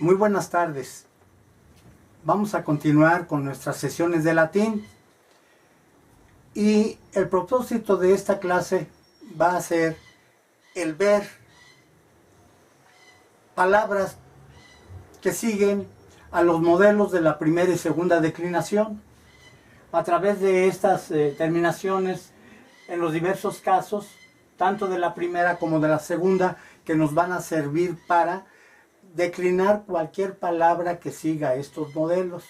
Muy buenas tardes. Vamos a continuar con nuestras sesiones de latín y el propósito de esta clase va a ser el ver palabras que siguen a los modelos de la primera y segunda declinación. A través de estas terminaciones en los diversos casos, tanto de la primera como de la segunda, que nos van a servir para declinar cualquier palabra que siga estos modelos.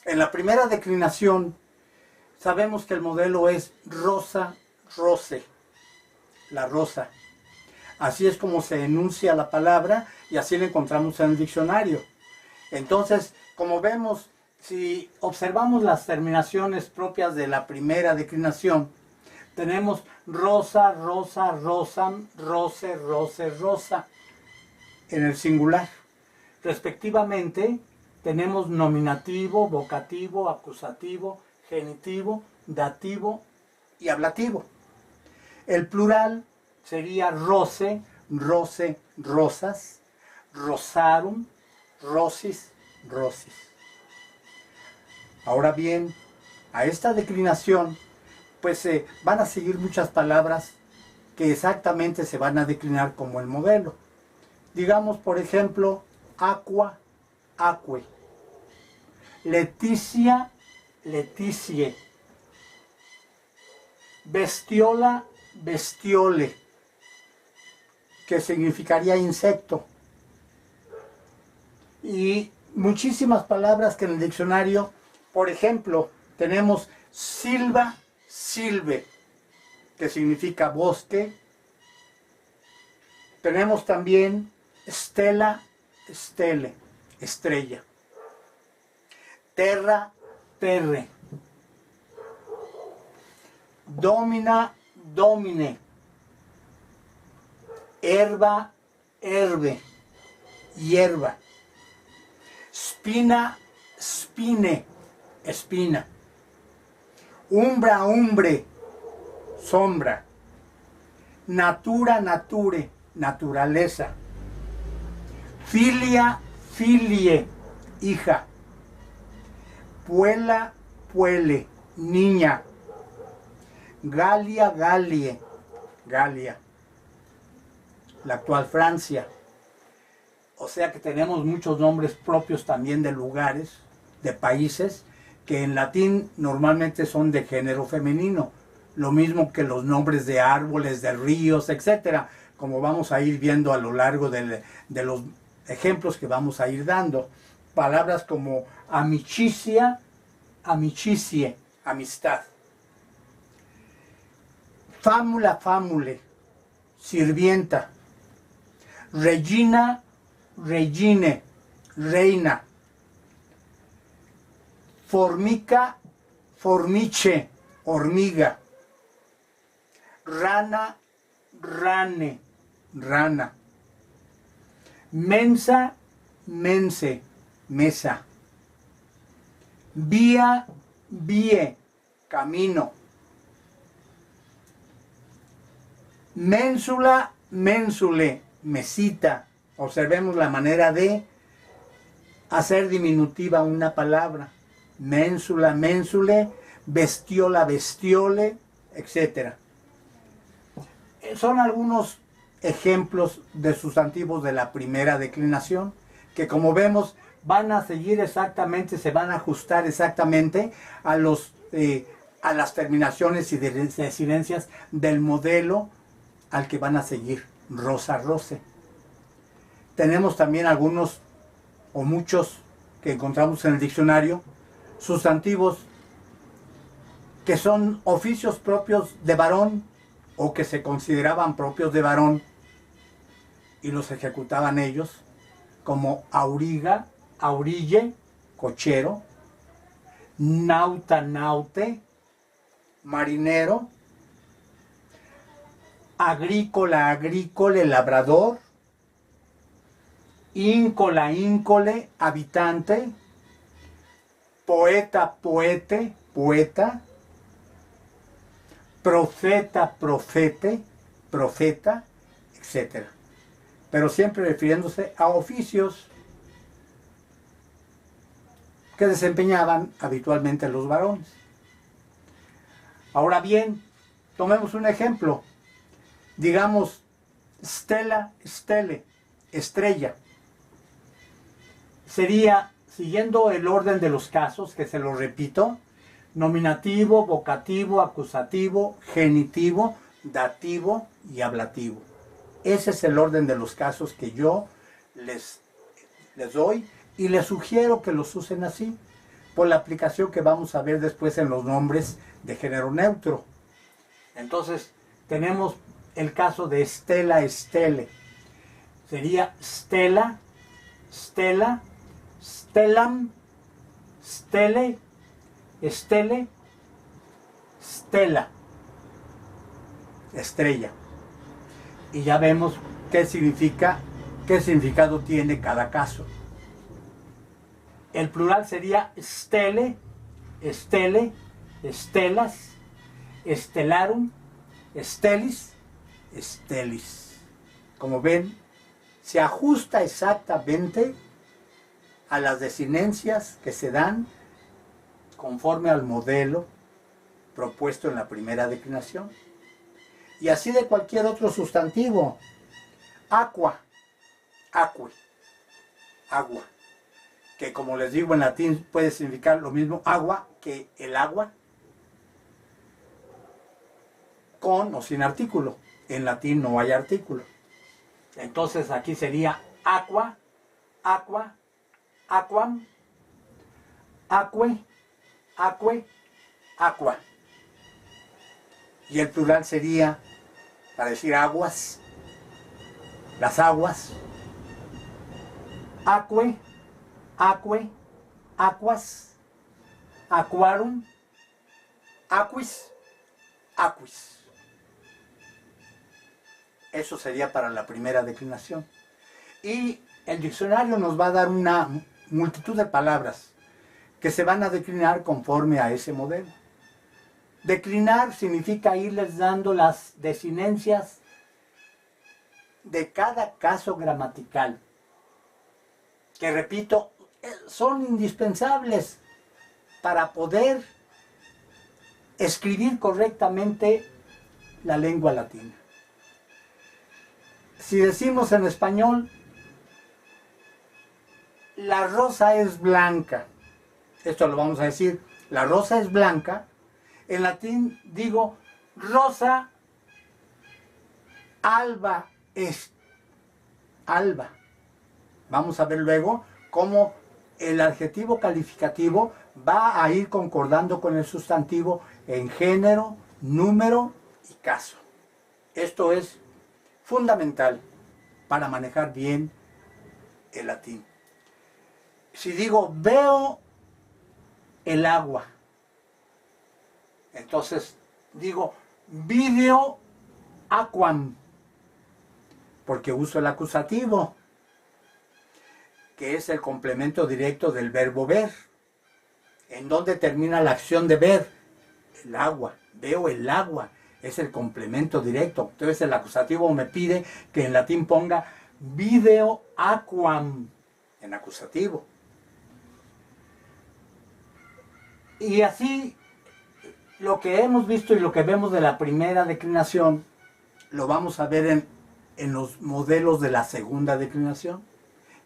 En la primera declinación sabemos que el modelo es rosa, roce, la rosa. Así es como se enuncia la palabra y así la encontramos en el diccionario. Entonces, como vemos, si observamos las terminaciones propias de la primera declinación, tenemos rosa, rosa, rosam, roce, roce, rosa en el singular. Respectivamente, tenemos nominativo, vocativo, acusativo, genitivo, dativo y ablativo. El plural sería roce, roce, rosas, rosarum, rosis, rosis. Ahora bien, a esta declinación, pues van a seguir muchas palabras que exactamente se van a declinar como el modelo. Digamos, por ejemplo, aqua, aquae, leticia, leticie, bestiola, bestiole, que significaría insecto. Y muchísimas palabras que en el diccionario, por ejemplo, tenemos silva, silve, que significa bosque. Tenemos también stella, stele, estrella. Terra, terre. Domina, domine. Herba, herbe, hierba. Spina, spine, espina. Umbra, umbre, sombra. Natura, nature, naturaleza. Filia, filie, hija. Puela, puele, niña. Galia, galie, Galia, la actual Francia. O sea que tenemos muchos nombres propios también de lugares, de países, que en latín normalmente son de género femenino. Lo mismo que los nombres de árboles, de ríos, etcétera, como vamos a ir viendo a lo largo de los ejemplos que vamos a ir dando. Palabras como amicitia, amicicie, amistad. Fámula, famule, sirvienta. Regina, regine, reina. Formica, formiche, hormiga. Rana, rane, rana. Mensa, mense, mesa. Vía, vie, camino. Ménsula, ménsule, mesita. Observemos la manera de hacer diminutiva una palabra. Ménsula, ménsule, bestiola, bestiole, etc. Son algunos ejemplos de sustantivos de la primera declinación que, como vemos, van a seguir exactamente, se van a ajustar exactamente a las terminaciones y desinencias del modelo al que van a seguir, rosa, roce. Tenemos también algunos o muchos que encontramos en el diccionario, sustantivos que son oficios propios de varón o que se consideraban propios de varón y los ejecutaban ellos, como auriga, aurille, cochero, nauta, naute, marinero, agrícola, agrícole, labrador, íncola, íncole, habitante, poeta, poete, poeta, profeta, profete, profeta, etc. Pero siempre refiriéndose a oficios que desempeñaban habitualmente los varones. Ahora bien, tomemos un ejemplo. Digamos, stella, stele, estrella. Sería, siguiendo el orden de los casos, que se lo repito, nominativo, vocativo, acusativo, genitivo, dativo y ablativo. Ese es el orden de los casos que yo les doy y les sugiero que los usen así, por la aplicación que vamos a ver después en los nombres de género neutro. Entonces, tenemos el caso de stella, stele. Sería stella, stella, stellam, stele, stele, stella, estrella. Y ya vemos qué significado tiene cada caso. El plural sería stele, stele, estelas, stellarum, stellis, stellis. Como ven, se ajusta exactamente a las desinencias que se dan conforme al modelo propuesto en la primera declinación. Y así de cualquier otro sustantivo. Aqua, aquae, agua, que como les digo en latín puede significar lo mismo agua que el agua, con o sin artículo. En latín no hay artículo. Entonces aquí sería aqua, aqua, aquam, aquae, aquae, aqua. Y el plural sería, para decir aguas, las aguas, aquae, aquae, aquas, aquarum, aquis, aquis. Eso sería para la primera declinación. Y el diccionario nos va a dar una multitud de palabras que se van a declinar conforme a ese modelo. Declinar significa irles dando las desinencias de cada caso gramatical, que repito, son indispensables para poder escribir correctamente la lengua latina. Si decimos en español, la rosa es blanca, esto lo vamos a decir, la rosa es blanca. En latín digo, rosa alba est, alba. Vamos a ver luego cómo el adjetivo calificativo va a ir concordando con el sustantivo en género, número y caso. Esto es fundamental para manejar bien el latín. Si digo, veo el agua, entonces digo, video aquam, porque uso el acusativo, que es el complemento directo del verbo ver. ¿En dónde termina la acción de ver? El agua, veo el agua, es el complemento directo. Entonces el acusativo me pide que en latín ponga video aquam, en acusativo. Y así, lo que hemos visto y lo que vemos de la primera declinación, lo vamos a ver en los modelos de la segunda declinación.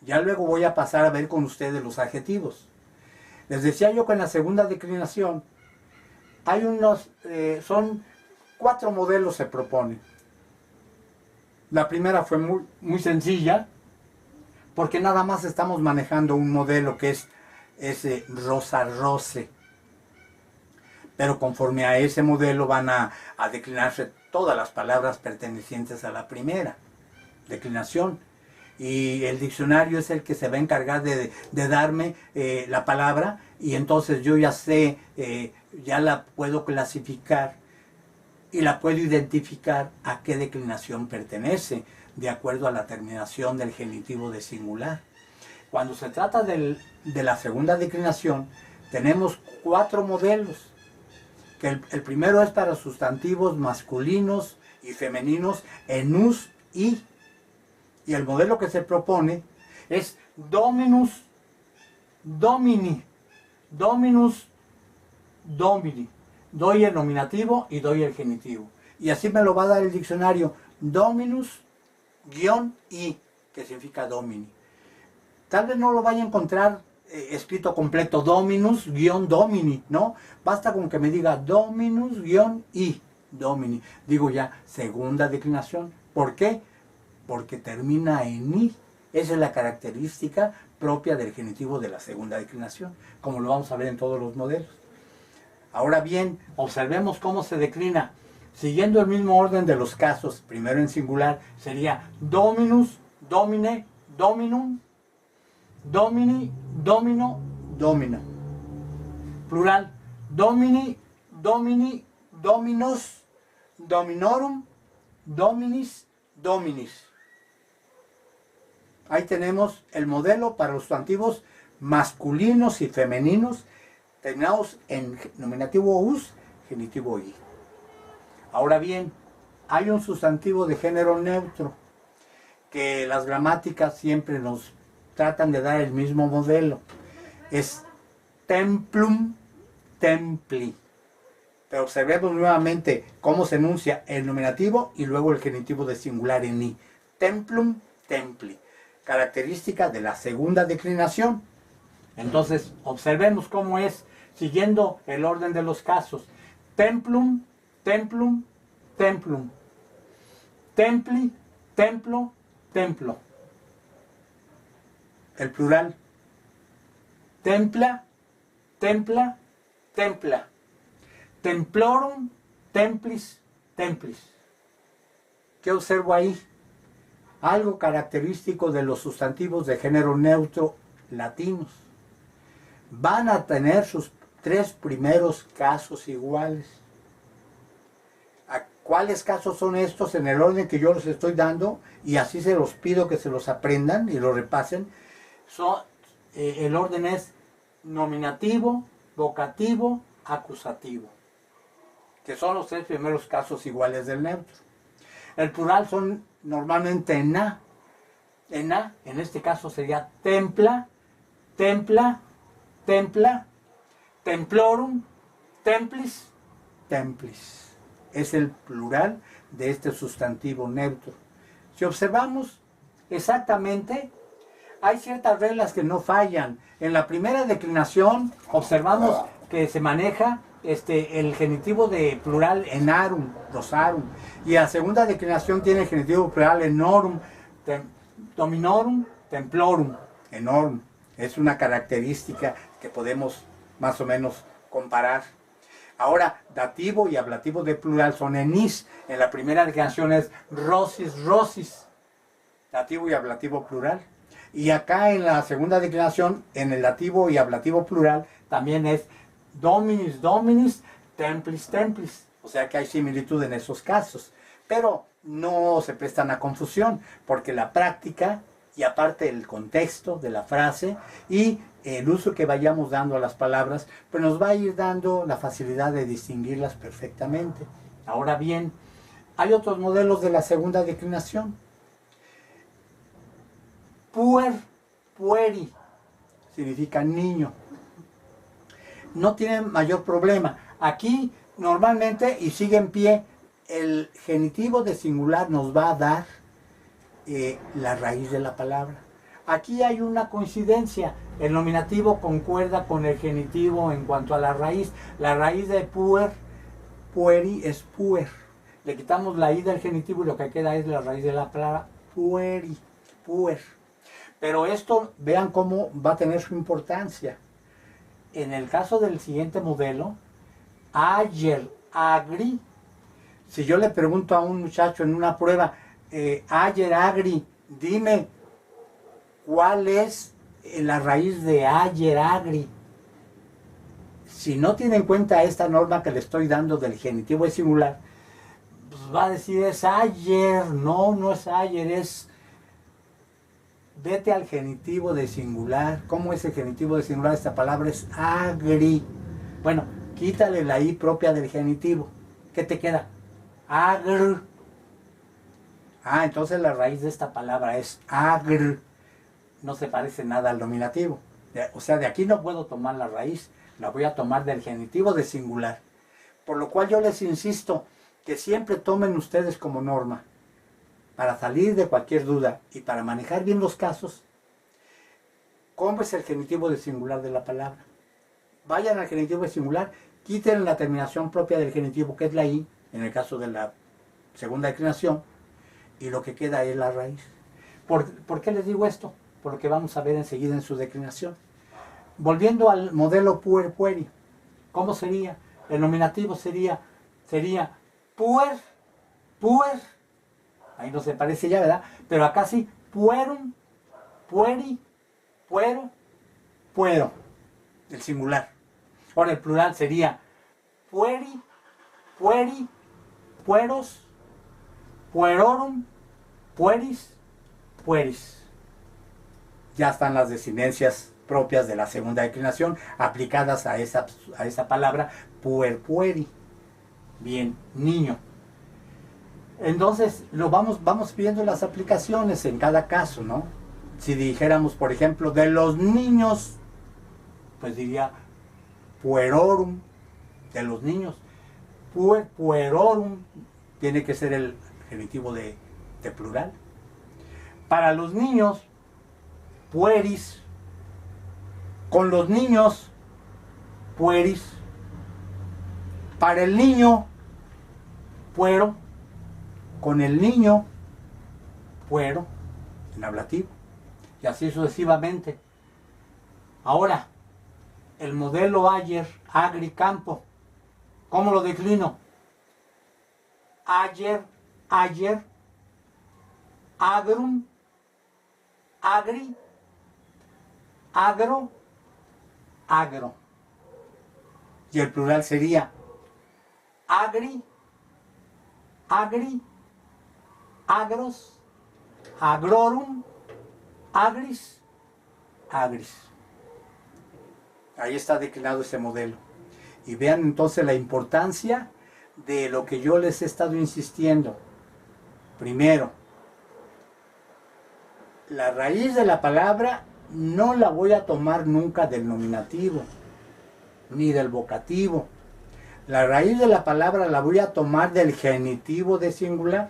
Ya luego voy a pasar a ver con ustedes los adjetivos. Les decía yo que en la segunda declinación hay son 4 modelos se proponen. La primera fue muy sencilla, porque nada más estamos manejando un modelo que es ese rosa-roce. Pero conforme a ese modelo van a declinarse todas las palabras pertenecientes a la primera declinación. Y el diccionario es el que se va a encargar de darme la palabra, y entonces yo ya sé, ya la puedo clasificar y la puedo identificar a qué declinación pertenece, de acuerdo a la terminación del genitivo de singular. Cuando se trata de la segunda declinación, tenemos 4 modelos. Que el primero es para sustantivos masculinos y femeninos en us y el modelo que se propone es dominus, domini, Dominus, domini. Doy el nominativo y doy el genitivo. Y así me lo va a dar el diccionario. Dominus, -i, que significa domini. Tal vez no lo vaya a encontrar escrito completo, Dominus, -domini, ¿no? Basta con que me diga Dominus, -i, domini. Digo ya, segunda declinación. ¿Por qué? Porque termina en i. Esa es la característica propia del genitivo de la segunda declinación, como lo vamos a ver en todos los modelos. Ahora bien, observemos cómo se declina. Siguiendo el mismo orden de los casos, primero en singular, sería Dominus, Domine, Dominum, Domini, Domino, Domina. Plural, Domini, Domini, Dominos, Dominorum, Dominis, Dominis. Ahí tenemos el modelo para los sustantivos masculinos y femeninos, terminados en nominativo us, genitivo i. Ahora bien, hay un sustantivo de género neutro que las gramáticas siempre nos tratan de dar el mismo modelo. Es templum, templi. Pero observemos nuevamente cómo se enuncia el nominativo y luego el genitivo de singular en i. Templum, templi. Característica de la segunda declinación. Entonces, observemos cómo es, siguiendo el orden de los casos. Templum, templum, templum. Templi, templo, templo. El plural. Templa, templa, templa. Templorum, templis, templis. ¿Qué observo ahí? Algo característico de los sustantivos de género neutro latinos. Van a tener sus tres primeros casos iguales. ¿A cuáles casos son estos en el orden que yo los estoy dando? Y así se los pido que se los aprendan y lo repasen. El orden es nominativo, vocativo, acusativo, que son los tres primeros casos iguales del neutro. El plural son normalmente en a. En a, en este caso sería templa, templa, templa, templorum, templis, templis. Es el plural de este sustantivo neutro. Si observamos exactamente, hay ciertas reglas que no fallan. En la primera declinación observamos que se maneja el genitivo de plural en arum, rosarum. Y la segunda declinación tiene el genitivo plural en norum, dominorum, templorum, enorum. Es una característica que podemos más o menos comparar. Ahora, dativo y ablativo de plural son en is. En la primera declinación es rosis, rosis. Dativo y ablativo plural. Y acá en la segunda declinación, en el dativo y ablativo plural, también es dominis, dominis, templis, templis. O sea que hay similitud en esos casos. Pero no se prestan a confusión, porque la práctica y aparte el contexto de la frase y el uso que vayamos dando a las palabras, pues nos va a ir dando la facilidad de distinguirlas perfectamente. Ahora bien, hay otros modelos de la segunda declinación. Puer, pueri, significa niño. No tiene mayor problema. Aquí normalmente, y sigue en pie, el genitivo de singular nos va a dar la raíz de la palabra. Aquí hay una coincidencia. El nominativo concuerda con el genitivo en cuanto a la raíz. La raíz de puer, pueri, es puer. Le quitamos la i del genitivo y lo que queda es la raíz de la palabra pueri, puer. Pero esto, vean cómo va a tener su importancia. En el caso del siguiente modelo, ayer, agri. Si yo le pregunto a un muchacho en una prueba, ayer, agri, dime, ¿cuál es la raíz de ayer, agri? Si no tiene en cuenta esta norma que le estoy dando del genitivo de singular, pues va a decir es ayer. No, no es ayer, es... Vete al genitivo de singular. ¿Cómo es el genitivo de singular? Esta palabra es agri. Bueno, quítale la i propia del genitivo. ¿Qué te queda? Agr. Ah, entonces la raíz de esta palabra es agr. No se parece nada al nominativo. O sea, de aquí no puedo tomar la raíz. la voy a tomar del genitivo de singular. Por lo cual yo les insisto que siempre tomen ustedes como norma, para salir de cualquier duda y para manejar bien los casos, ¿cómo es el genitivo de singular de la palabra? Vayan al genitivo de singular, quiten la terminación propia del genitivo, que es la I, en el caso de la segunda declinación, y lo que queda es la raíz. ¿Por qué les digo esto? Por lo que vamos a ver enseguida en su declinación. Volviendo al modelo puer pueri, ¿cómo sería? El nominativo sería puer, puer, ahí no se parece ya, ¿verdad? Pero acá sí, puerum, pueri, puero, puero, el singular. Ahora el plural sería pueri, pueri, pueros, puerorum, pueris, pueris. Ya están las desinencias propias de la segunda declinación aplicadas a esa palabra puer pueri. Bien, niño. Entonces vamos viendo las aplicaciones en cada caso, ¿no? Si dijéramos, por ejemplo, de los niños, pues diría puerorum, de los niños. Puerorum tiene que ser el genitivo de plural. Para los niños, pueris. Con los niños, pueris. Para el niño, puero. Con el niño, puero, en ablativo. Y así sucesivamente. Ahora, el modelo ayer, agri, campo. ¿Cómo lo declino? Ayer, ayer, agrum, agri, agro, agro. Y el plural sería agri, agri, agros, agrorum, agris, agris. Ahí está declinado ese modelo. Y vean entonces la importancia de lo que yo les he estado insistiendo. Primero, la raíz de la palabra no la voy a tomar nunca del nominativo, ni del vocativo. La raíz de la palabra la voy a tomar del genitivo de singular.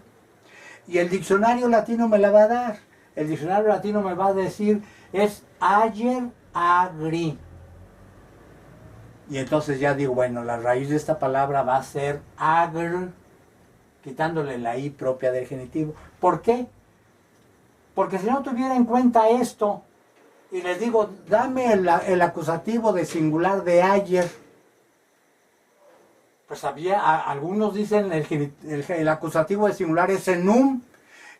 Y el diccionario latino me la va a dar. El diccionario latino me va a decir, es ayer, agri. Y entonces ya digo, bueno, la raíz de esta palabra va a ser agr, quitándole la i propia del genitivo. ¿Por qué? Porque si no tuviera en cuenta esto, y les digo, dame el acusativo de singular de ayer, pues algunos dicen el acusativo de singular es enum,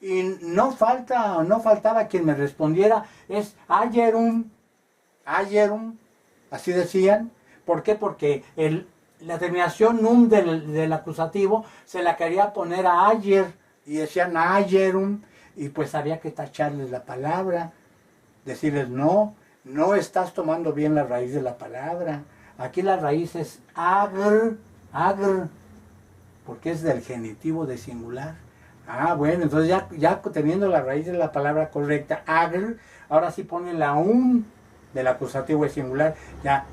y no faltaba quien me respondiera, es ayerum, ayerum, así decían. ¿Por qué? Porque la terminación num del acusativo se la quería poner a ayer, y decían ayerum, y pues había que tacharles la palabra, decirles no estás tomando bien la raíz de la palabra. Aquí la raíz es agr, agr, porque es del genitivo de singular. Ah, bueno, entonces ya teniendo la raíz de la palabra correcta, agr, ahora sí pone la del acusativo de singular, ya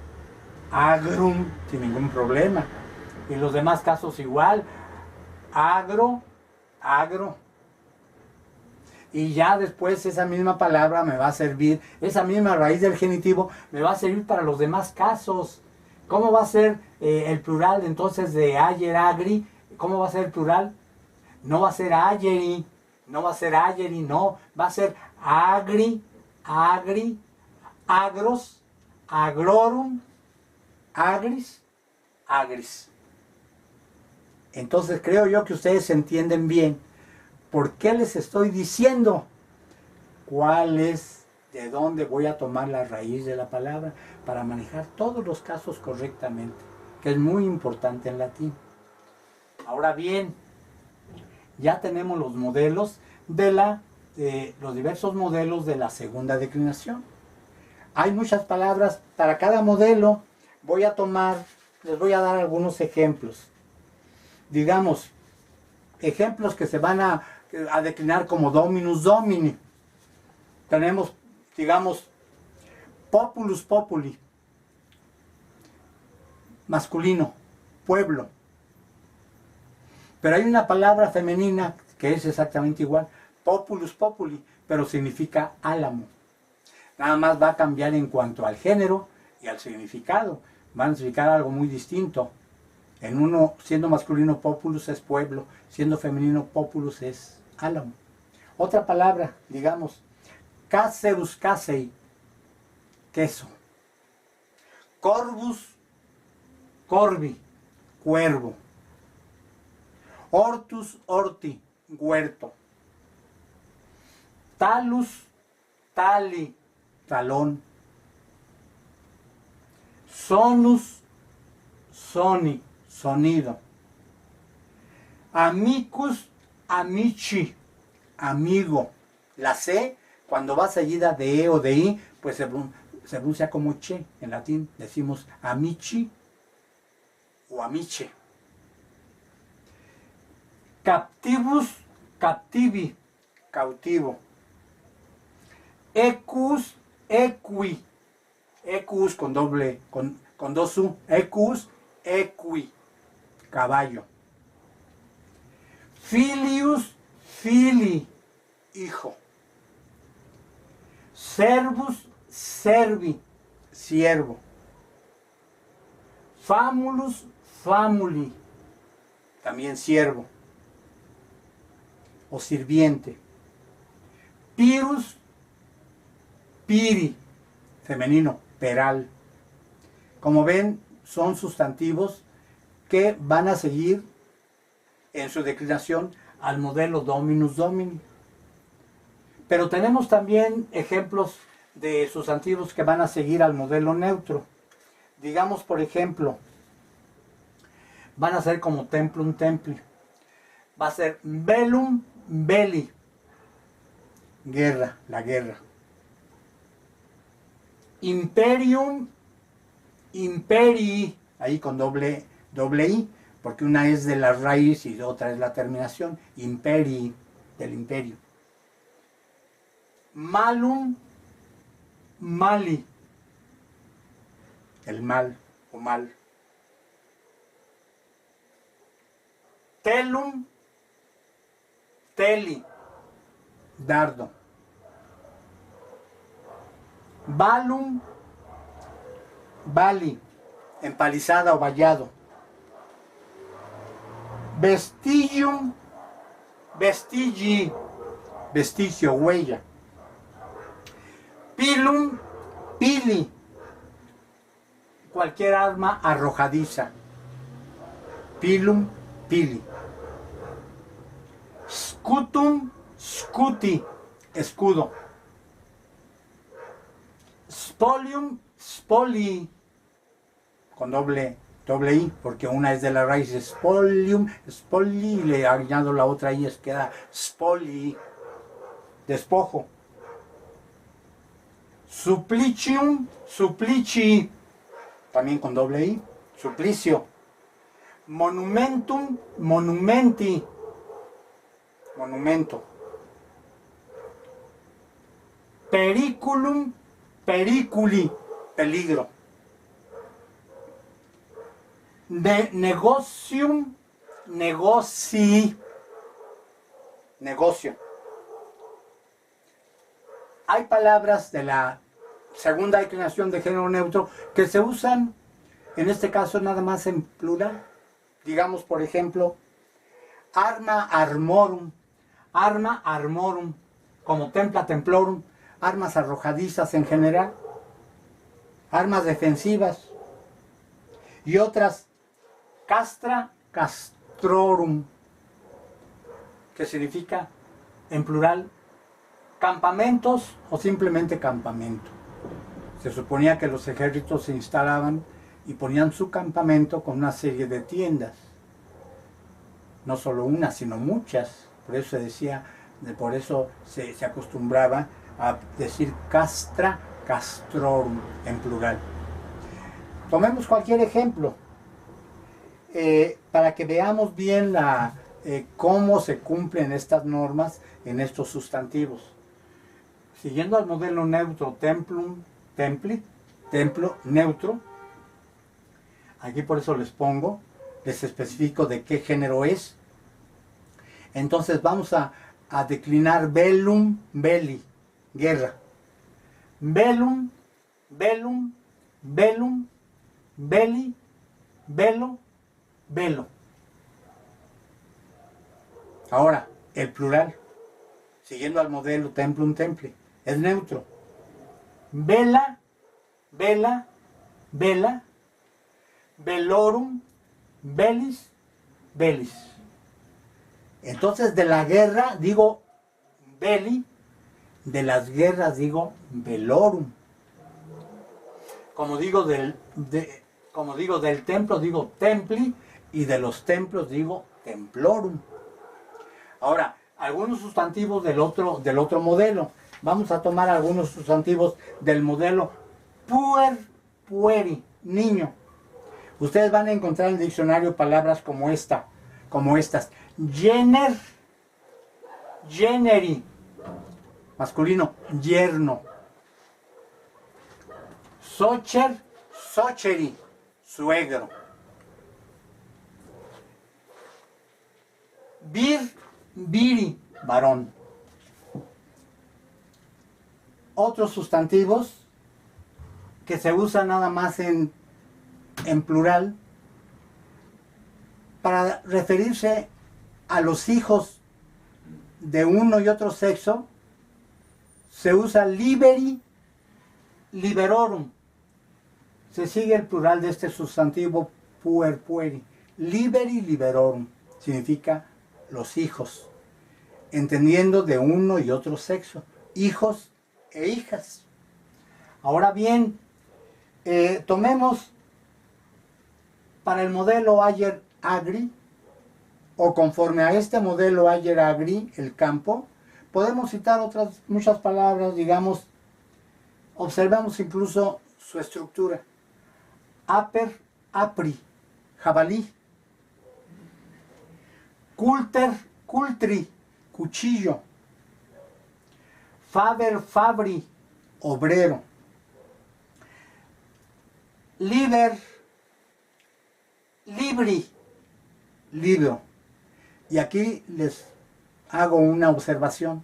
agrum, sin ningún problema. Y los demás casos igual, agro, agro. Y ya después esa misma palabra me va a servir, esa misma raíz del genitivo me va a servir para los demás casos. ¿Cómo va a ser el plural entonces de ayer, agri? ¿Cómo va a ser el plural? No va a ser ayeri, no va a ser ayeri, no. Va a ser agri, agri, agros, agrorum, agris, agris. Entonces creo yo que ustedes entienden bien por qué les estoy diciendo cuál es, de dónde voy a tomar la raíz de la palabra para manejar todos los casos correctamente, que es muy importante en latín. Ahora bien, ya tenemos los modelos los diversos modelos de la segunda declinación. Hay muchas palabras para cada modelo. Les voy a dar algunos ejemplos. Digamos, ejemplos que se van a declinar como dominus domini. Tenemos, digamos, populus populi. masculino, pueblo. Pero hay una palabra femenina que es exactamente igual, populus populi, pero significa álamo. Nada más va a cambiar en cuanto al género y al significado. Van a significar algo muy distinto. En uno, siendo masculino, populus es pueblo, siendo femenino, populus es álamo. Otra palabra, digamos, caseus casei, queso. Corvus, corvi, cuervo. Hortus, horti, huerto. Talus, tali, talón. Sonus, soni, sonido. Amicus, amici, amigo. La C, cuando va seguida de E o de I, pues se pronuncia como che. En latín decimos amici o amiche. Captivus, captivi, cautivo. Equus, equi. Equus con dos U. Equus, equi. Caballo. Filius, fili, hijo. Servus, servi, siervo. Famulus, famuli, también siervo o sirviente. Pirus, piri, femenino, peral. Como ven, son sustantivos que van a seguir en su declinación al modelo Dominus Domini. Pero tenemos también ejemplos de sustantivos que van a seguir al modelo neutro. Digamos, por ejemplo, van a ser como templum templi. Va a ser bellum belli, guerra, la guerra. Imperium imperii, ahí con doble I, porque una es de la raíz y otra es la terminación. Imperii, del imperio. Malum mali, el mal o mal. Telum teli, dardo. Balum bali, empalizada o vallado. Vestigium vestigi, vestigio, huella. Pilum pili, cualquier arma arrojadiza. Pilum pili. Scutum scuti, escudo. Spolium spoli, con doble I, porque una es de la raíz spolium, spoli, y le añado la otra I, queda spoli, despojo. Supplicium supplici, también con doble I, suplicio. Monumentum monumenti, monumento. Periculum periculi, peligro. De negocium negocii, negocio. Hay palabras de la segunda declinación de género neutro que se usan, en este caso nada más en plural. Digamos, por ejemplo, arma armorum, como templa templorum, armas arrojadizas en general, armas defensivas, y otras castra castrorum, que significa en plural campamentos o simplemente campamento. Se suponía que los ejércitos se instalaban y ponían su campamento con una serie de tiendas, no solo una, sino muchas. Por eso se decía, por eso se acostumbraba a decir castra castrorum en plural. Tomemos cualquier ejemplo para que veamos bien cómo se cumplen estas normas en estos sustantivos. Siguiendo al modelo neutro templum, templi, templo, neutro, Aquí por eso les pongo, les especifico de qué género es. Entonces vamos a declinar bellum, belli, guerra. Bellum, bellum, bellum, belli, bello, velo. Ahora, el plural, siguiendo al modelo templum templi, es neutro. Vela, vela, vela, velorum, velis, velis. Entonces de la guerra digo belli, de las guerras digo velorum. Como digo del templo digo templi, y de los templos digo templorum. Ahora, algunos sustantivos del otro modelo. Vamos a tomar algunos sustantivos del modelo puer, pueri, niño. Ustedes van a encontrar en el diccionario palabras como estas. Gener, generi, masculino, yerno. Socher, socheri, suegro. Vir, viri, varón. Otros sustantivos que se usan nada más en plural para referirse a los hijos de uno y otro sexo, se usa liberi, liberorum. Se sigue el plural de este sustantivo puer, pueri. Liberi, liberorum. Significa los hijos, entendiendo de uno y otro sexo, hijos e hijas. Ahora bien, tomemos para el modelo Ayer-Agri, o conforme a este modelo Ayer-Agri, el campo, podemos citar otras muchas palabras, digamos, observamos incluso su estructura. Aper, apri, jabalí. Culter, cultri, cuchillo. Faber, fabri, obrero. Liber, libri, libro. Y aquí les hago una observación.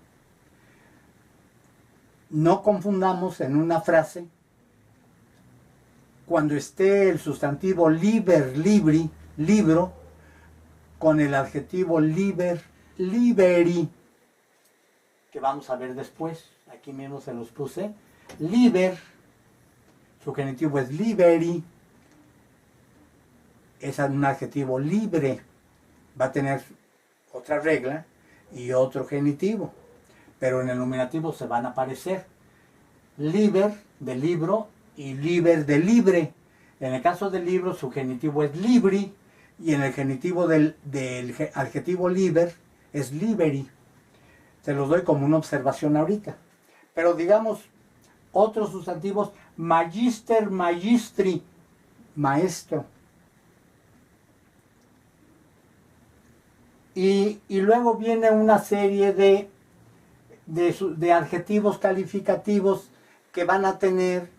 No confundamos en una frase cuando esté el sustantivo liber, libri, libro, con el adjetivo liber, liberi, que vamos a ver después. Aquí mismo se los puse. Liber, su genitivo es liberi, es un adjetivo libre, va a tener otra regla y otro genitivo, pero en el nominativo se van a parecer. Liber, de libro, y liber, de libre. En el caso del libro, su genitivo es libri, y en el genitivo del adjetivo liber es liberi. Se los doy como una observación ahorita. Pero digamos, otros sustantivos, magister, magistri, maestro. Y luego viene una serie de adjetivos calificativos que van a tener,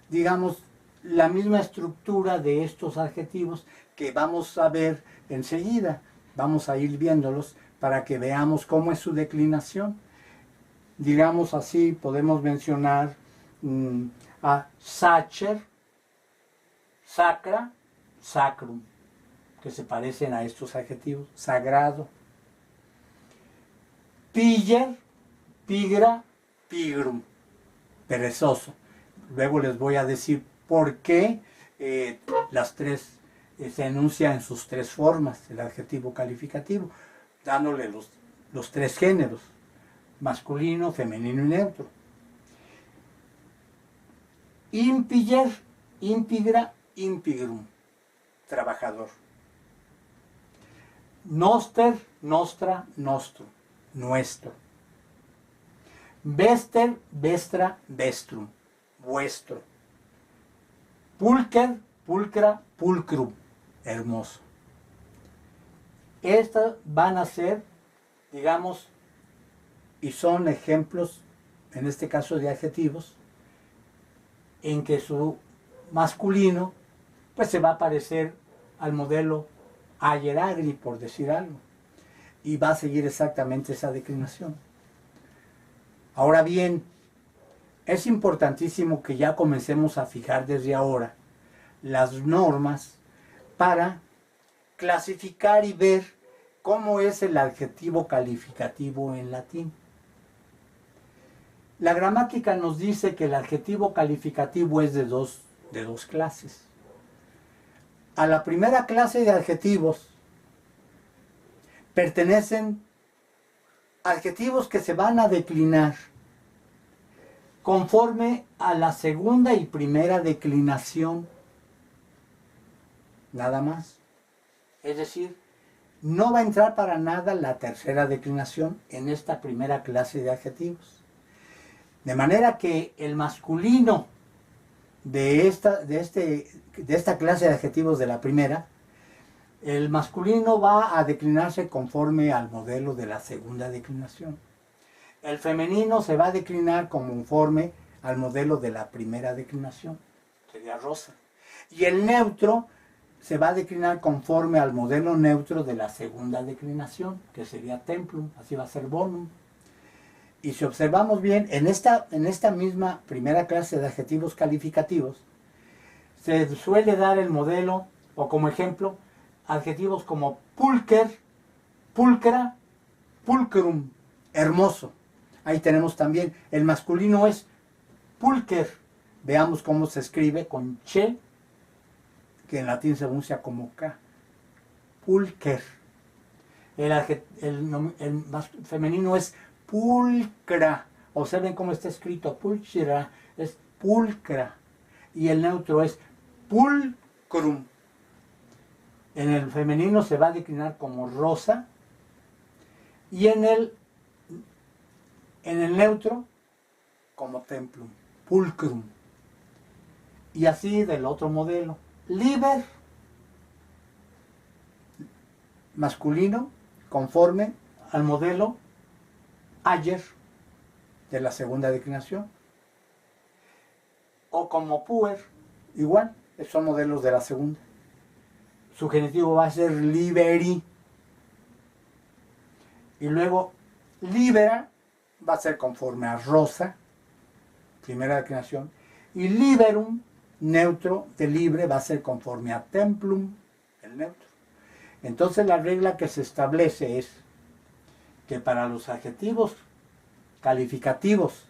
digamos, la misma estructura de estos adjetivos que vamos a ver enseguida. Vamos a ir viéndolos para que veamos cómo es su declinación. Digamos así, podemos mencionar a sacer, sacra, sacrum, que se parecen a estos adjetivos. Sagrado. Piger, pigra, pigrum, perezoso. Luego les voy a decir por qué las tres se enuncia en sus tres formas, el adjetivo calificativo, dándole los tres géneros, masculino, femenino y neutro. Impiger, impigra, impigrum, trabajador. Noster, nostra, nostrum, nuestro. Vester, vestra, vestrum, vuestro. Pulcher, pulcra, pulcrum, hermoso. Estas van a ser, digamos, y son ejemplos, en este caso de adjetivos, en que su masculino pues se va a parecer al modelo Ayer-Agri, por decir algo, y va a seguir exactamente esa declinación. Ahora bien, es importantísimo que ya comencemos a fijar desde ahora las normas para clasificar y ver cómo es el adjetivo calificativo en latín. La gramática nos dice que el adjetivo calificativo es de dos clases. A la primera clase de adjetivos pertenecen adjetivos que se van a declinar conforme a la segunda y primera declinación, nada más. Es decir, no va a entrar para nada la tercera declinación en esta primera clase de adjetivos. De manera que el masculino de esta clase de adjetivos de la primera, el masculino va a declinarse conforme al modelo de la segunda declinación. El femenino se va a declinar conforme al modelo de la primera declinación, sería rosa. Y el neutro se va a declinar conforme al modelo neutro de la segunda declinación, que sería templum, así va a ser bonum. Y si observamos bien, en esta misma primera clase de adjetivos calificativos, se suele dar el modelo, o como ejemplo, adjetivos como pulcher, pulcra, pulcrum, hermoso. Ahí tenemos también, el masculino es pulcher. Veamos cómo se escribe con che, que en latín se pronuncia como k. Pulcher. El femenino es pulcra. Observen cómo está escrito. Pulchera es pulcra. Y el neutro es pulcrum. En el femenino se va a declinar como rosa. Y en el neutro como templum. Pulcrum. Y así del otro modelo. Liber, masculino, conforme al modelo ayer de la segunda declinación. O como puer, igual, son modelos de la segunda. Su genitivo va a ser liberi. Y luego libera va a ser conforme a rosa, primera declinación. Y liberum, neutro de libre, va a ser conforme a templum, el neutro. Entonces la regla que se establece es que para los adjetivos calificativos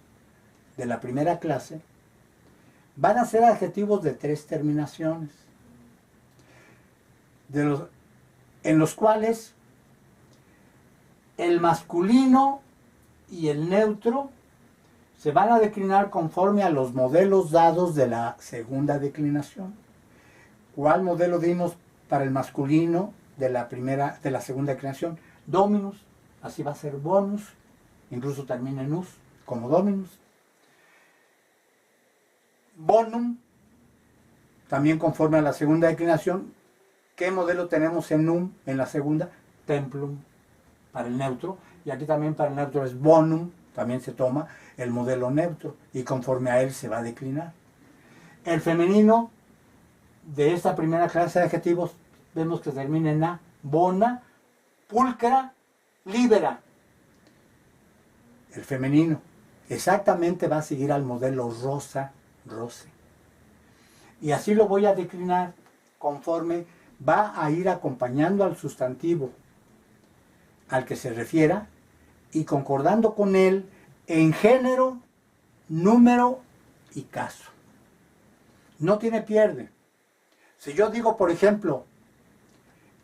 de la primera clase van a ser adjetivos de 3 terminaciones, en los cuales el masculino y el neutro se van a declinar conforme a los modelos dados de la segunda declinación. ¿Cuál modelo dimos para el masculino de la segunda declinación? Dominus, así va a ser bonus, incluso termina en us, como dominus. Bonum, también conforme a la segunda declinación. ¿Qué modelo tenemos en num, en la segunda? Templum, para el neutro. Y aquí también para el neutro es bonum, también se toma el modelo neutro y conforme a él se va a declinar. El femenino de esta primera clase de adjetivos vemos que termina en a, bona, pulcra, libera. El femenino exactamente va a seguir al modelo rosa, rose. Y así lo voy a declinar conforme va a ir acompañando al sustantivo al que se refiera y concordando con él en género, número y caso. No tiene pierde. Si yo digo, por ejemplo,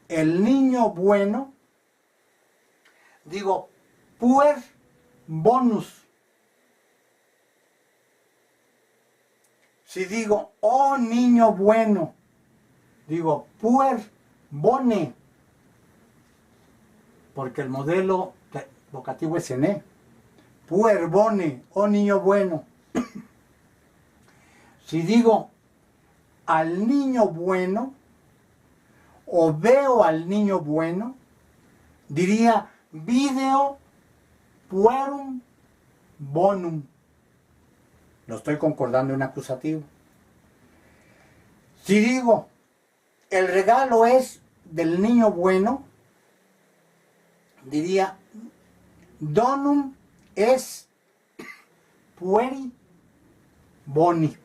el niño bueno, digo puer bonus. Si digo, oh niño bueno, digo puer bone, porque el modelo vocativo es en e. Puer bone, oh niño bueno. Si digo al niño bueno, o veo al niño bueno, diría video puerum bonum. Lo estoy concordando en acusativo. Si digo el regalo es del niño bueno, diría, donum es pueri boni,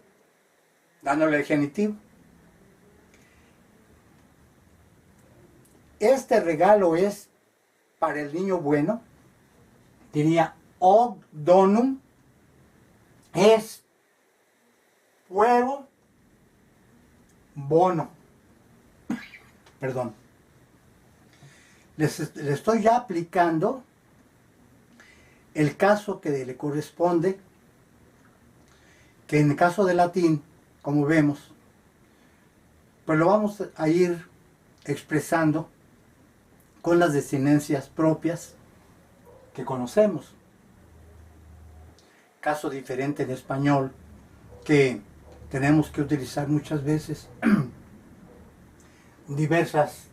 dándole el genitivo. Este regalo es para el niño bueno, diría, ob donum es puero bono. Perdón. Le estoy ya aplicando el caso que le corresponde, que en el caso de latín, como vemos, pues lo vamos a ir expresando con las desinencias propias que conocemos. Caso diferente en español, que tenemos que utilizar muchas veces diversas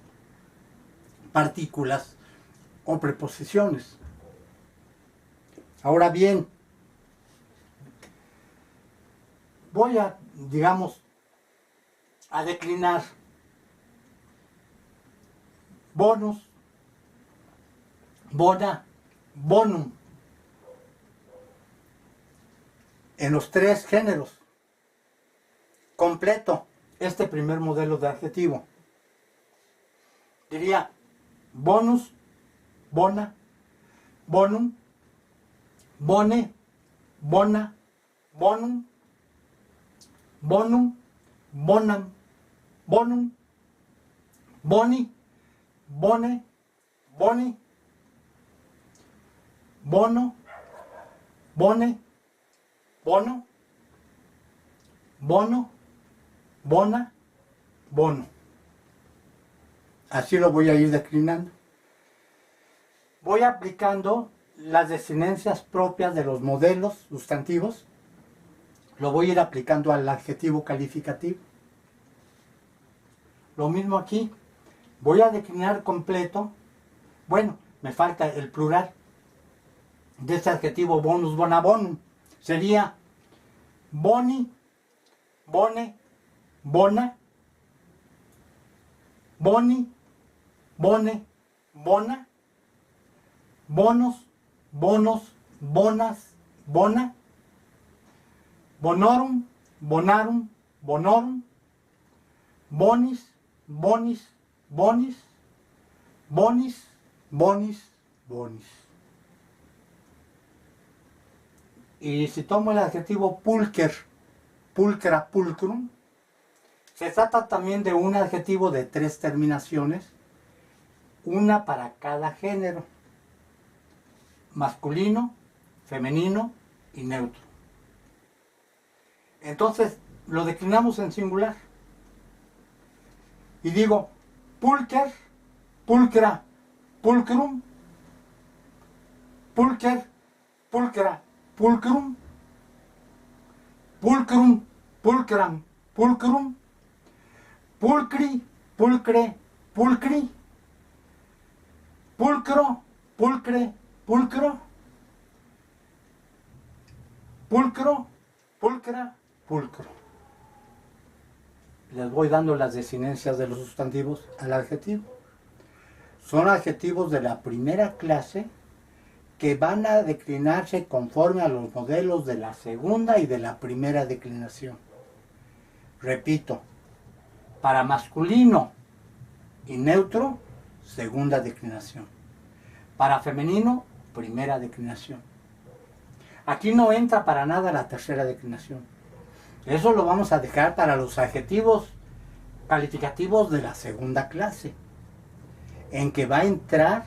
partículas o preposiciones. Ahora bien, voy a, digamos, a declinar bonus, bona, bonum en los tres géneros. Completo este primer modelo de adjetivo. Diría bonus, bona, bonum, bone, bona, bonum, bonum, bonam, bonum, boni, bone, boni, bono, bone, bono, bono, bona, bono. Así lo voy a ir declinando. Voy aplicando las desinencias propias de los modelos sustantivos. Lo voy a ir aplicando al adjetivo calificativo. Lo mismo aquí. Voy a declinar completo. Bueno, me falta el plural de este adjetivo bonus, bona, bonum. Sería boni, bone, bona, boni, bone, bona, bonos, bonos, bonas, bona, bonorum, bonarum, bonorum, bonis, bonis, bonis, bonis, bonis, bonis. Y si tomo el adjetivo pulcher, pulcra, pulcrum, se trata también de un adjetivo de tres terminaciones, una para cada género, masculino, femenino y neutro. Entonces lo declinamos en singular y digo pulcher, pulcra, pulcrum, pulcher, pulcra, pulcrum, pulcrum, pulcram, pulcrum, pulcri, pulcre, pulcri, pulcro, pulcre, pulcro, pulcro, pulcra, pulcro. Les voy dando las desinencias de los sustantivos al adjetivo. Son adjetivos de la primera clase que van a declinarse conforme a los modelos de la segunda y de la primera declinación. Repito, para masculino y neutro, segunda declinación. Para femenino, primera declinación. Aquí no entra para nada la tercera declinación. Eso lo vamos a dejar para los adjetivos calificativos de la segunda clase, en que va a entrar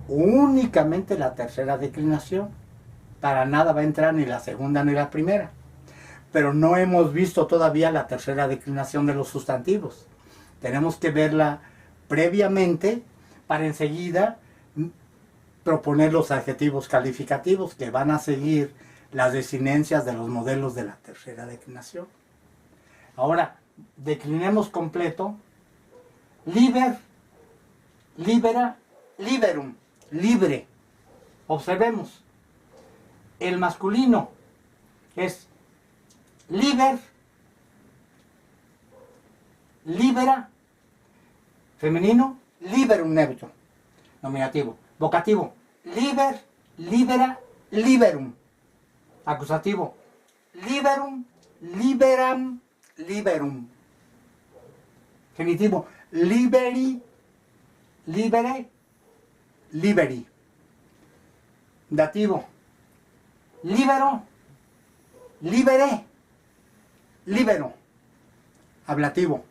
únicamente la tercera declinación. Para nada va a entrar ni la segunda ni la primera. Pero no hemos visto todavía la tercera declinación de los sustantivos. Tenemos que verla previamente para enseguida proponer los adjetivos calificativos que van a seguir las desinencias de los modelos de la tercera declinación. Ahora, declinemos completo. Liber, libera, liberum, libre. Observemos, el masculino es liber, libera, Femenino, liberum neutro. Nominativo. Vocativo, liber, libera, liberum. Acusativo, liberum, liberam, liberum. Genitivo, liberi, libere, liberi. Dativo, libero, libere, libero. Ablativo,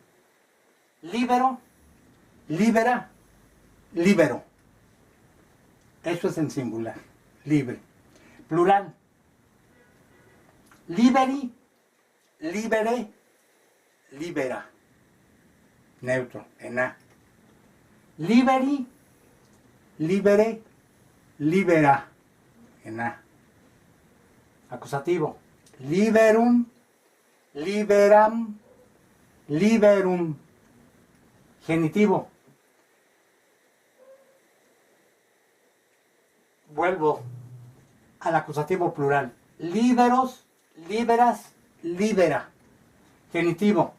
libero, libera, libero. Eso es en singular, libre. Plural, liberi, libere, libera. Neutro, en A. Liberi, libere, libera, en A. Acusativo, liberum, liberam, liberum. Genitivo, vuelvo al acusativo plural. Liberos, liberas, libera. Genitivo,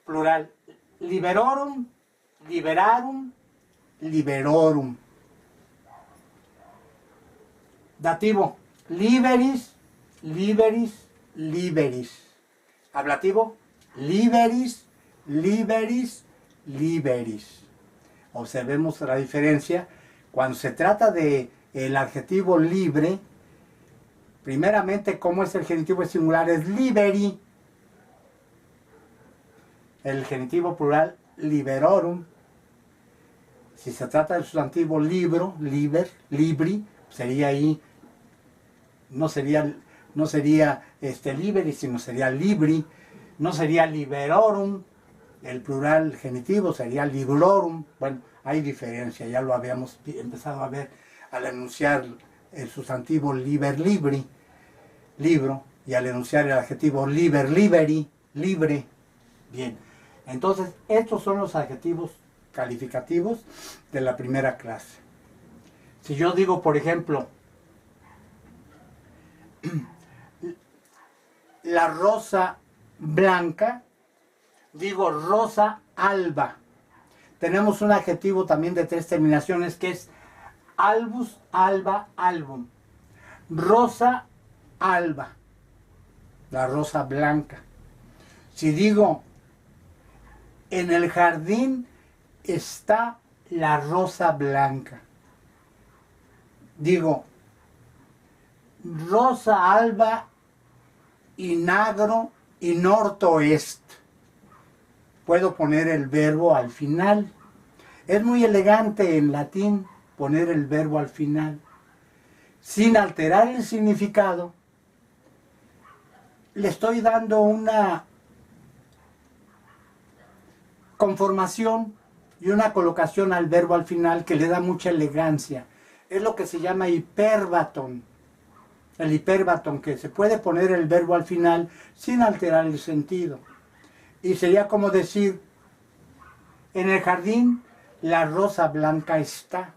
plural. Liberorum, liberarum, liberorum. Dativo, liberis, liberis, liberis. Ablativo, liberis, liberis, liberis. Observemos la diferencia. Cuando se trata de el adjetivo libre, primeramente, como es el genitivo singular, es liberi. El genitivo plural, liberorum. Si se trata del sustantivo libro, liber, libri, sería ahí, no sería liberi, sino sería libri. No sería liberorum. El plural genitivo sería librorum. Bueno, hay diferencia, ya lo habíamos empezado a ver al enunciar el sustantivo liber, libri, libro, y al enunciar el adjetivo liber, liberi, libre. Bien, entonces estos son los adjetivos calificativos de la primera clase. Si yo digo, por ejemplo, la rosa blanca, digo rosa alba. Tenemos un adjetivo también de 3 terminaciones que es albus, alba, album. Rosa alba, la rosa blanca. Si digo, en el jardín está la rosa blanca, digo, rosa alba inagro y nortoest. Puedo poner el verbo al final. Es muy elegante en latín poner el verbo al final. Sin alterar el significado, le estoy dando una conformación y una colocación al verbo al final que le da mucha elegancia. Es lo que se llama hiperbatón. El hiperbatón, que se puede poner el verbo al final sin alterar el sentido. Y sería como decir, en el jardín la rosa blanca está.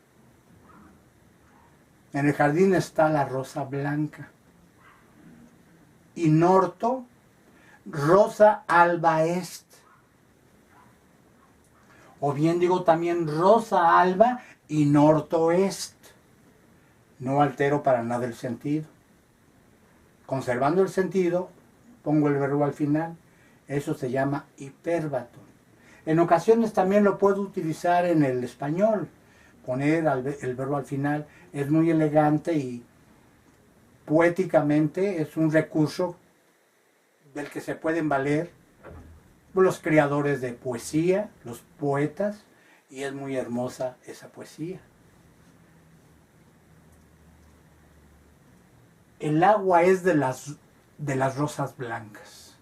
En el jardín está la rosa blanca. Y norto, rosa alba est. O bien digo también rosa alba y norto est. No altero para nada el sentido. Conservando el sentido, pongo el verbo al final. Eso se llama hiperbatón. En ocasiones también lo puedo utilizar en el español. Poner el verbo al final es muy elegante y poéticamente es un recurso del que se pueden valer los creadores de poesía, los poetas, y es muy hermosa esa poesía. El agua es de las rosas blancas.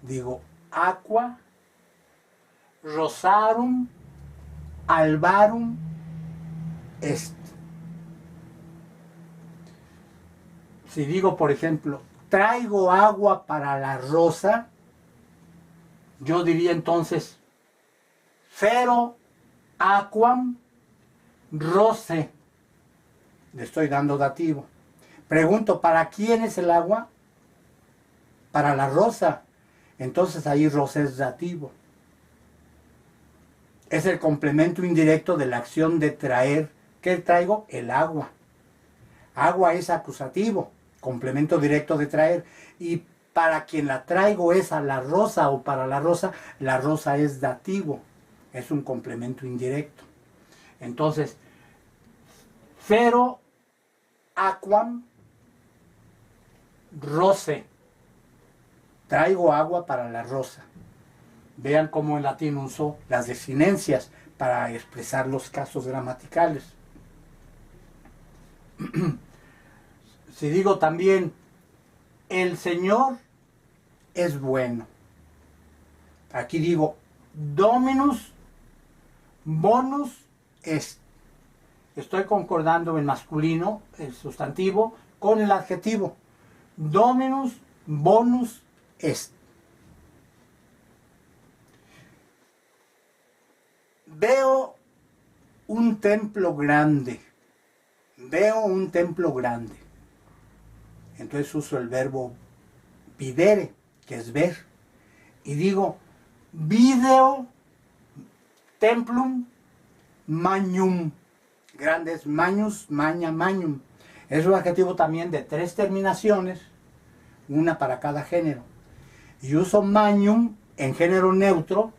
Digo, aqua rosarum albarum est. Si digo, por ejemplo, traigo agua para la rosa, yo diría entonces, fero aquam rose. Le estoy dando dativo. Pregunto, ¿para quién es el agua? Para la rosa. Entonces ahí rosa es dativo. es el complemento indirecto de la acción de traer. ¿Qué traigo? El agua. Agua es acusativo, complemento directo de traer. Y para quien la traigo es a la rosa o para la rosa es dativo. Es un complemento indirecto. Entonces, fero aquam rose. Traigo agua para la rosa. Vean cómo en latín usó las desinencias para expresar los casos gramaticales. Si digo también, el Señor es bueno. Aquí digo, Dominus bonus est. Estoy concordando en masculino, el sustantivo, con el adjetivo. Dominus bonus est. Veo un templo grande. Veo un templo grande. Entonces uso el verbo videre, que es ver. Y digo, video templum magnum. Grandes magnus, magna, magnum. Es un adjetivo también de 3 terminaciones, una para cada género. Y uso magnum en género neutro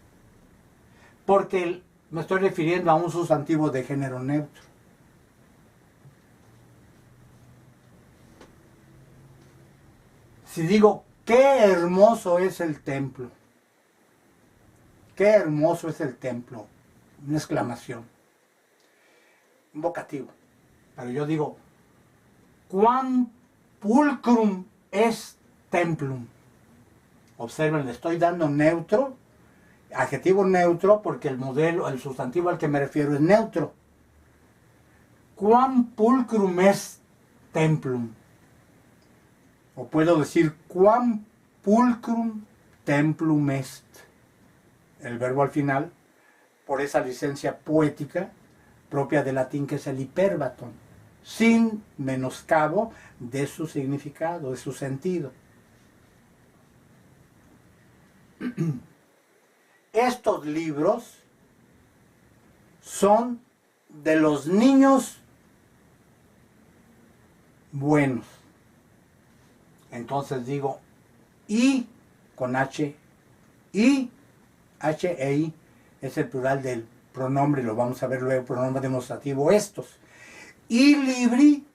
porque me estoy refiriendo a un sustantivo de género neutro. Si digo, qué hermoso es el templo. Qué hermoso es el templo. Una exclamación. Un vocativo. Pero yo digo, quam pulcrum est templum. Observen, le estoy dando neutro, adjetivo neutro, porque el modelo, el sustantivo al que me refiero es neutro. Quam pulcrum est templum. O puedo decir, quam pulcrum templum est. El verbo al final, por esa licencia poética propia del latín, que es el hiperbatón, sin menoscabo de su significado, de su sentido. Estos libros son de los niños buenos. Entonces digo, y con H, y H e I es el plural del pronombre, lo vamos a ver luego, pronombre demostrativo estos. Y libri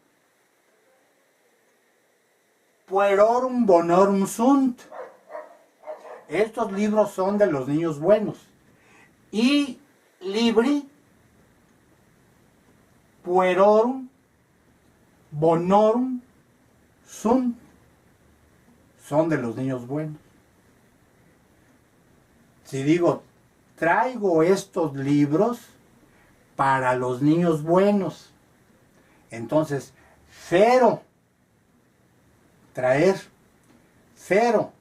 puerorum bonorum sunt. Estos libros son de los niños buenos. Y libri puerorum bonorum sunt. Son de los niños buenos. Si digo, traigo estos libros para los niños buenos, entonces, fero, traer, fero,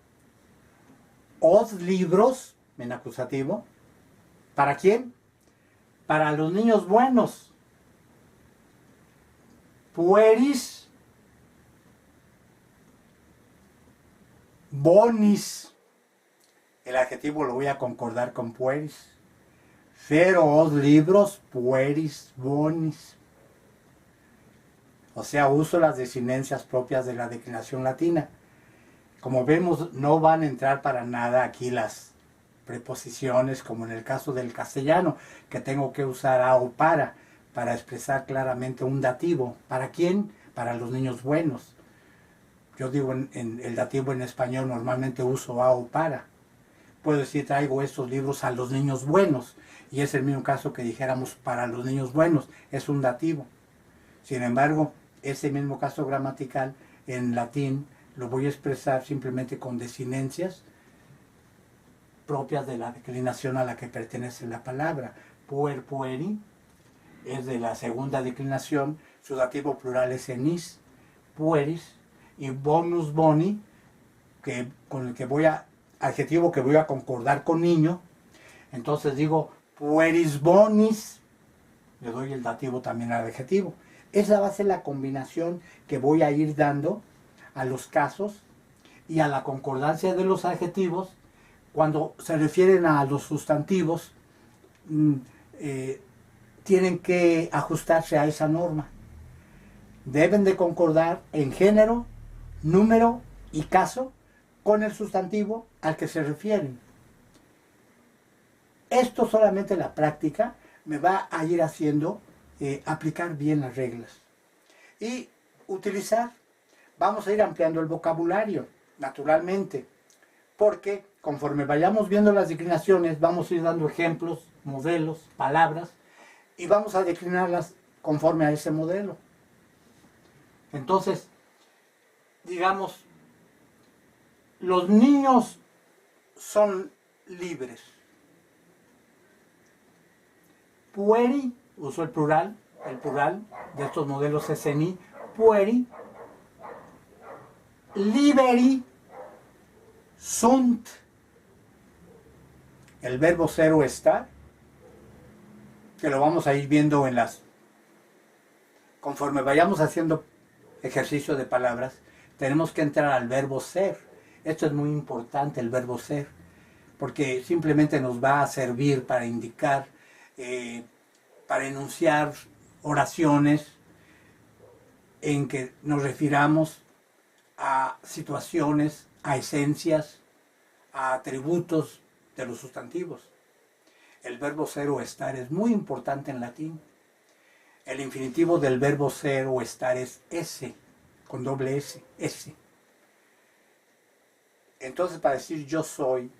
os libros, en acusativo, ¿para quién? Para los niños buenos. Pueris bonis. El adjetivo lo voy a concordar con pueris. Fero os libros, pueris bonis. O sea, uso las desinencias propias de la declinación latina. Como vemos, no van a entrar para nada aquí las preposiciones, como en el caso del castellano, que tengo que usar a o para expresar claramente un dativo. ¿Para quién? Para los niños buenos. Yo digo en el dativo en español normalmente uso a o para. Puedo decir, traigo estos libros a los niños buenos. Y es el mismo caso que dijéramos para los niños buenos. Es un dativo. Sin embargo, ese mismo caso gramatical en latín lo voy a expresar simplemente con desinencias propias de la declinación a la que pertenece la palabra. Puer, pueri, es de la segunda declinación. Su dativo plural es enis, pueris. Y bonus boni, con el que adjetivo que voy a concordar con niño. Entonces digo, pueris bonis, le doy el dativo también al adjetivo. Esa va a ser la combinación que voy a ir dando a los casos y a la concordancia de los adjetivos cuando se refieren a los sustantivos tienen que ajustarse a esa norma. Deben de concordar en género, número y caso con el sustantivo al que se refieren. Esto solamente la práctica me va a ir haciendo aplicar bien las reglas. Y utilizar, vamos a ir ampliando el vocabulario, naturalmente, porque conforme vayamos viendo las declinaciones, vamos a ir dando ejemplos, modelos, palabras, y vamos a declinarlas conforme a ese modelo. Entonces, digamos, los niños son libres. Pueri, uso el plural de estos modelos SNI, pueri, liberi, sunt, el verbo ser o estar, que lo vamos a ir viendo en las, conforme vayamos haciendo ejercicio de palabras, tenemos que entrar al verbo ser. Esto es muy importante, el verbo ser, porque simplemente nos va a servir para indicar, para enunciar oraciones en que nos refiramos a situaciones, a esencias, a atributos de los sustantivos. El verbo ser o estar es muy importante en latín. El infinitivo del verbo ser o estar es ese, con doble S, ese. Entonces, para decir yo soy,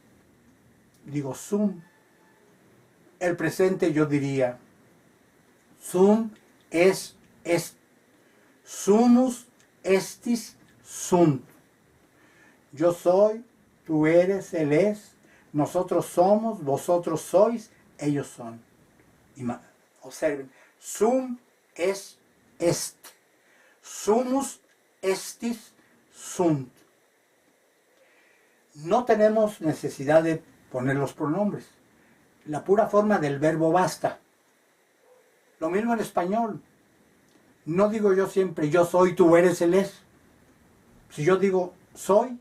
digo sum. El presente yo diría sum es est. Sumus estis sunt. Yo soy, tú eres, él es, nosotros somos, vosotros sois, ellos son. Observen, sum es est. Sumus estis sunt. No tenemos necesidad de poner los pronombres. La pura forma del verbo basta. Lo mismo en español. No digo yo siempre yo soy, tú eres, él es. Si yo digo soy,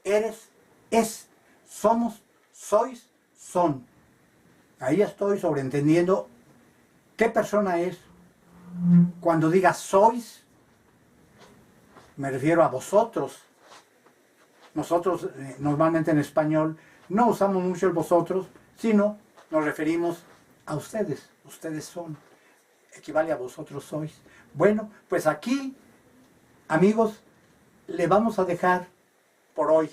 eres, es, somos, sois, son. Ahí estoy sobreentendiendo qué persona es. Cuando diga sois, me refiero a vosotros. Nosotros normalmente en español no usamos mucho el vosotros, sino nos referimos a ustedes. Ustedes son. Equivale a vosotros sois. Bueno, pues aquí, amigos, le vamos a dejar por hoy.